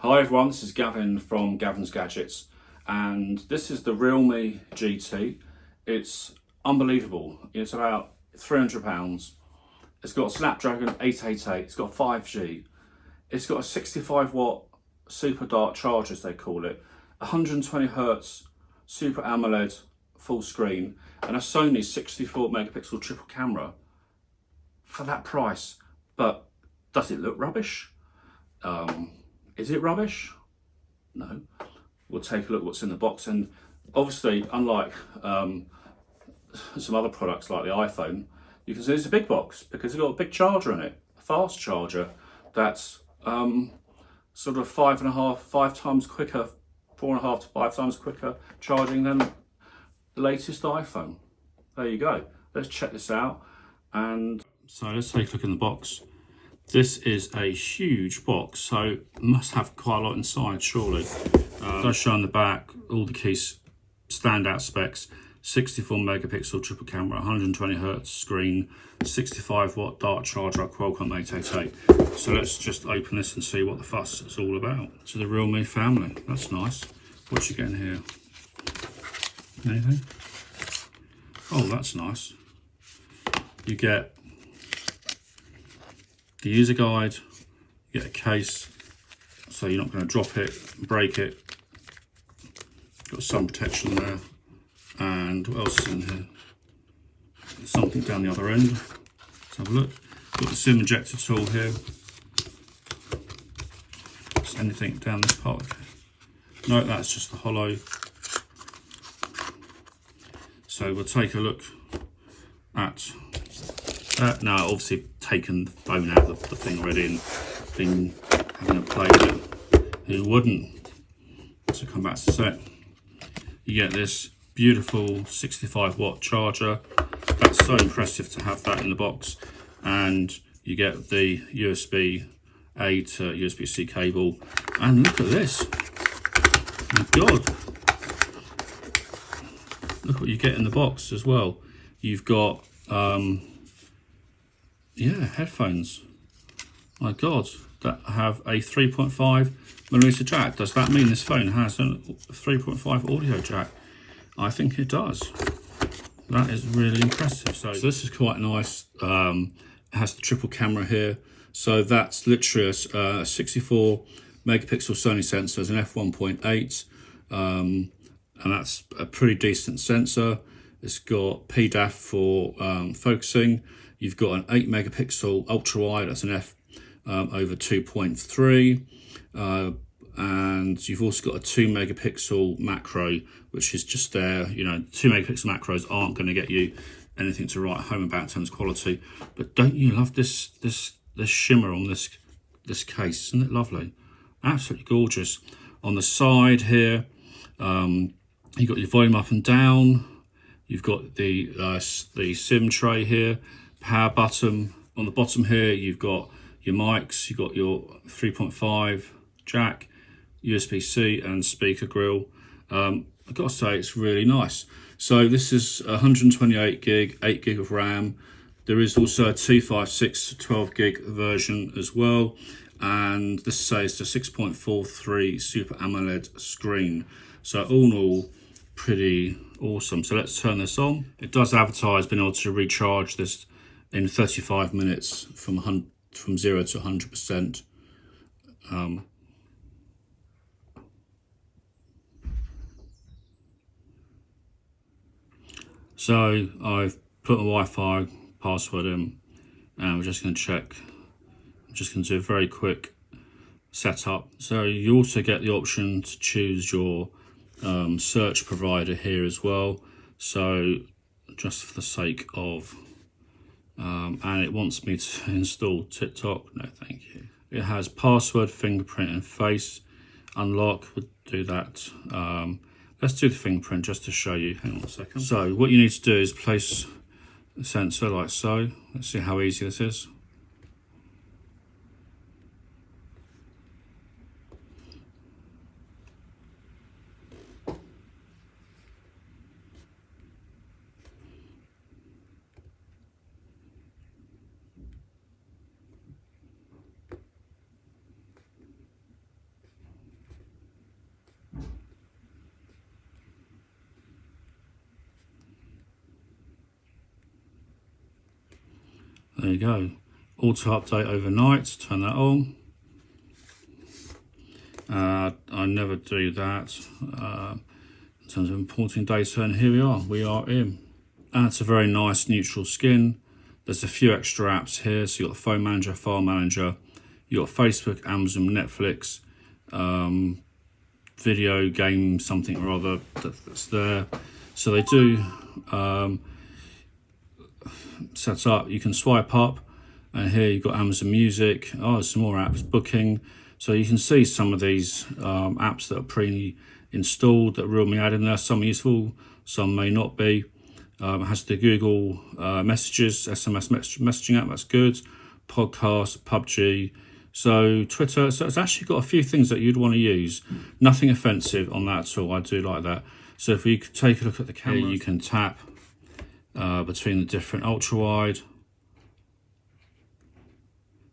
Hi everyone, this is Gavin from Gavin's Gadgets, and this is the Realme GT. It's unbelievable. It's about £300. It's got a Snapdragon 888, it's got 5G, it's got a 65 watt super dark charger as they call it, 120Hz Super AMOLED full screen, and a Sony 64 megapixel triple camera for that price. But does it look rubbish? Is it rubbish? No. We'll take a look what's in the box, and obviously, unlike some other products like the iPhone, you can see it's a big box because it's got a big charger in it, a fast charger that's sort of 5 times quicker, 4.5 to 5 times quicker charging than the latest iPhone. There you go. Let's check this out. And so let's take a look in the box. This is a huge box, so it must have quite a lot inside, surely. It does show on the back all the key standout specs: 64 megapixel triple camera, 120Hz screen, 65 watt dark charger, Qualcomm 888. So let's just open this and see what the fuss is all about. To the Realme family, that's nice. What you getting here? Anything? Oh, that's nice. You get the user guide, you get a case, so you're not going to drop it, break it. Got sun protection there, and what else is in here? Something down the other end. Let's have a look. Got the SIM ejector tool here. Is anything down this part? No, that's just the hollow. So we'll take a look at now, obviously taken the phone out of the thing already and been having a play with it. Who wouldn't? So come back to set. You get this beautiful 65 watt charger. That's so impressive to have that in the box. And you get the USB-A to USB-C cable. And look at this. My God. Look what you get in the box as well. You've got headphones. My God, that have a 3.5mm jack. Does that mean this phone has a 3.5 audio jack? I think it does. That is really impressive. So this is quite nice. It has the triple camera here. So that's literally a 64 megapixel Sony sensor, as an f1.8, and that's a pretty decent sensor. It's got PDAF for focusing. You've got an 8 megapixel ultra wide, that's an f over 2.3, and you've also got a 2 megapixel macro, which is just there. You know, 2 megapixel macros aren't going to get you anything to write home about in terms of quality, but don't you love this shimmer on this case? Isn't it lovely? Absolutely gorgeous. On the side here, you've got your volume up and down. You've got the SIM tray here, power button. On the bottom here, you've got your mics, you've got your 3.5 jack, USB-C and speaker grill. I've got to say, it's really nice. So this is 128 gig, 8 gig of RAM. There is also a 256 12 gig version as well. And this says the 6.43 Super AMOLED screen. So all in all, pretty awesome. So let's turn this on. It does advertise being able to recharge this in 35 minutes from 0 to 100%. So I've put my Wi-Fi password in, and we're just going to check. I'm just going to do a very quick setup. So you also get the option to choose your search provider here as well. So just for the sake of and it wants me to install TikTok. No, thank you. It has password, fingerprint and face unlock. We'll do that. Let's do the fingerprint just to show you. Hang on a second. So what you need to do is place the sensor like so. Let's see how easy this is. there you go. Auto update overnight, turn that on. I never do that in terms of importing data, and here we are in. And it's a very nice neutral skin. There's a few extra apps here, so you've got the phone manager, file manager, you've got Facebook, Amazon, Netflix, video game something or other that's there. So they do set up, you can swipe up, and here you've got Amazon Music. Oh, there's some more apps, booking. So you can see some of these apps that are pre-installed that Realme add in there. Some are useful, some may not be. It has the Google messages, SMS messaging app, that's good. Podcast, PUBG, so Twitter. So it's actually got a few things that you'd want to use. Nothing offensive on that at all, I do like that. So if we could take a look at the camera, you can tap between the different ultra wide,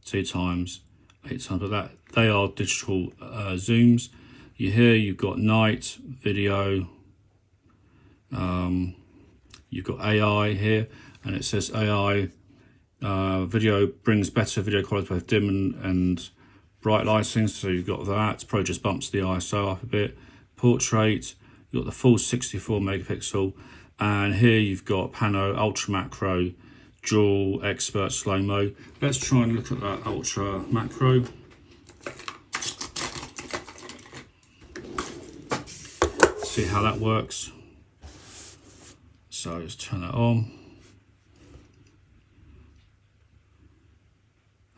2 times, 8 times, but that they are digital zooms. You've got night, video, you've got AI here, and it says AI video brings better video quality, both dim and bright lighting. So you've got that. Probably just bumps the ISO up a bit. Portrait, you've got the full 64 megapixel, and here you've got pano, ultra macro, dual, expert, slow-mo. Let's try and look at that ultra macro. See how that works. So let's turn that on.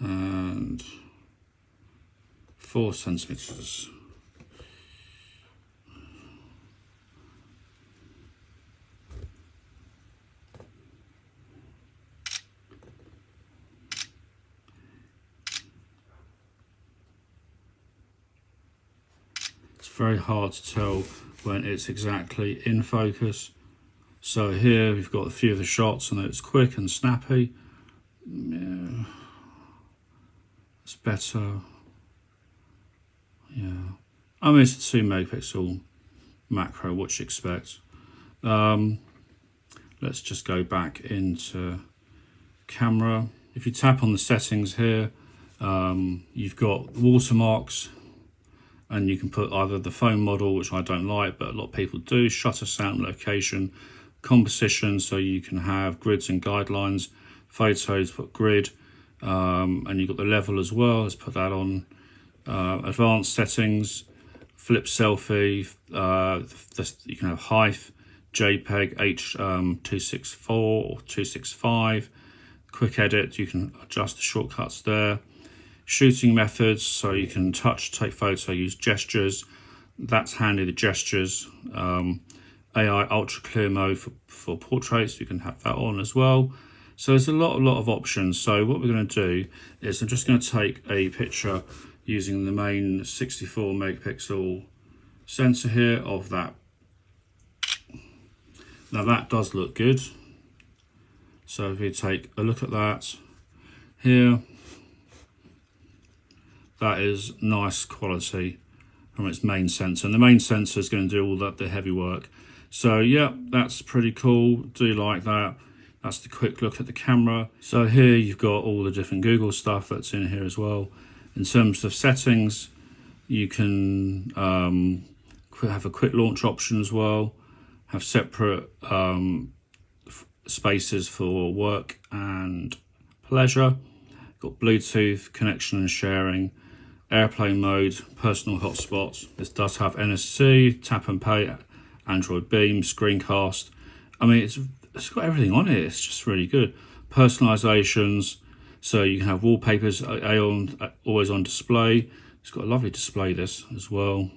And 4 centimeters. It's very hard to tell when it's exactly in focus. So here we've got a few of the shots, and it's quick and snappy. Yeah, it's better. Yeah, I mean, it's a 2 megapixel macro, what you expect. Let's just go back into camera. If you tap on the settings here, you've got watermarks, and you can put either the phone model, which I don't like, but a lot of people do, shutter sound, location, composition, so you can have grids and guidelines, photos, put grid, and you've got the level as well. Let's put that on. Advanced settings, flip selfie, you can have height, JPEG, H264 or 265, quick edit, you can adjust the shortcuts there. Shooting methods, so you can touch, take photo, use gestures. That's handy, the gestures. AI ultra clear mode for portraits, you can have that on as well. So there's a lot of options. So what we're going to do is I'm just going to take a picture using the main 64 megapixel sensor here of that. Now that does look good. So if you take a look at that here, that is nice quality from its main sensor, and the main sensor is going to do all the heavy work. So yeah, that's pretty cool, do like that. That's the quick look at the camera. So here you've got all the different Google stuff that's in here as well. In terms of settings, you can have a quick launch option as well, have separate spaces for work and pleasure. Got Bluetooth connection and sharing, airplane mode, personal hotspots. This does have NFC, tap and pay, Android Beam, screencast. I mean, it's got everything on it. It's just really good. Personalizations, so you can have wallpapers, always on display. It's got a lovely display, this as well.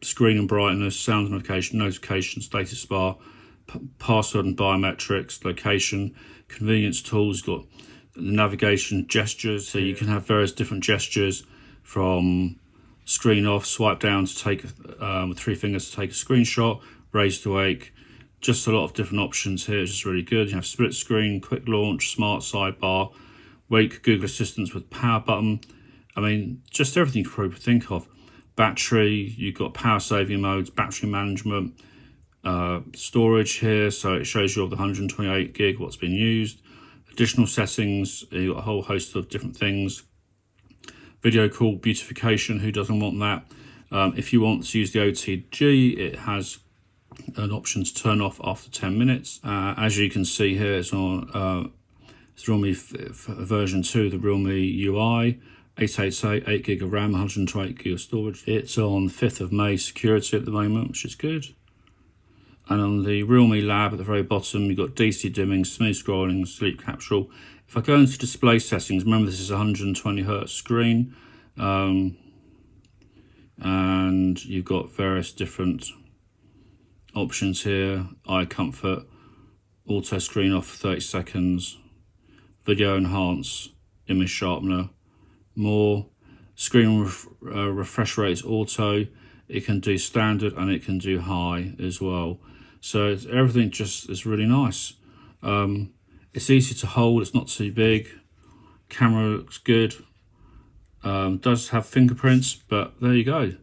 Screen and brightness, sound notification, status bar, password and biometrics, location, convenience tools. Got the navigation, gestures, so you can have various different gestures, from screen off, swipe down to take with 3 fingers to take a screenshot, raise to wake. Just a lot of different options here, which is really good. You have split screen, quick launch, smart sidebar, wake, Google Assistant with power button. I mean, just everything you could probably think of. Battery, you've got power saving modes, battery management, storage here, so it shows you all the 128 gig what's been used. Additional settings, you've got a whole host of different things. Video call beautification, who doesn't want that? If you want to use the OTG, it has an option to turn off after 10 minutes. As you can see here, it's on it's Realme version 2, the Realme UI, 888, 8 gig of RAM, 128 gig of storage. It's on 5th of May security at the moment, which is good. And on the Realme Lab at the very bottom, you've got DC dimming, smooth scrolling, sleep capsule. If I go into display settings, remember this is a 120 Hz screen, and you've got various different options here. Eye comfort, auto screen off for 30 seconds, video enhance, image sharpener, more. Screen refresh rate is auto. It can do standard and it can do high as well. So everything just is really nice. It's easy to hold, it's not too big. Camera looks good. Does have fingerprints, but there you go.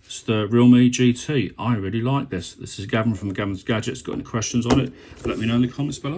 It's the Realme GT. I really like this. This is Gavin from Gavin's Gadgets. Got any questions on it? Let me know in the comments below.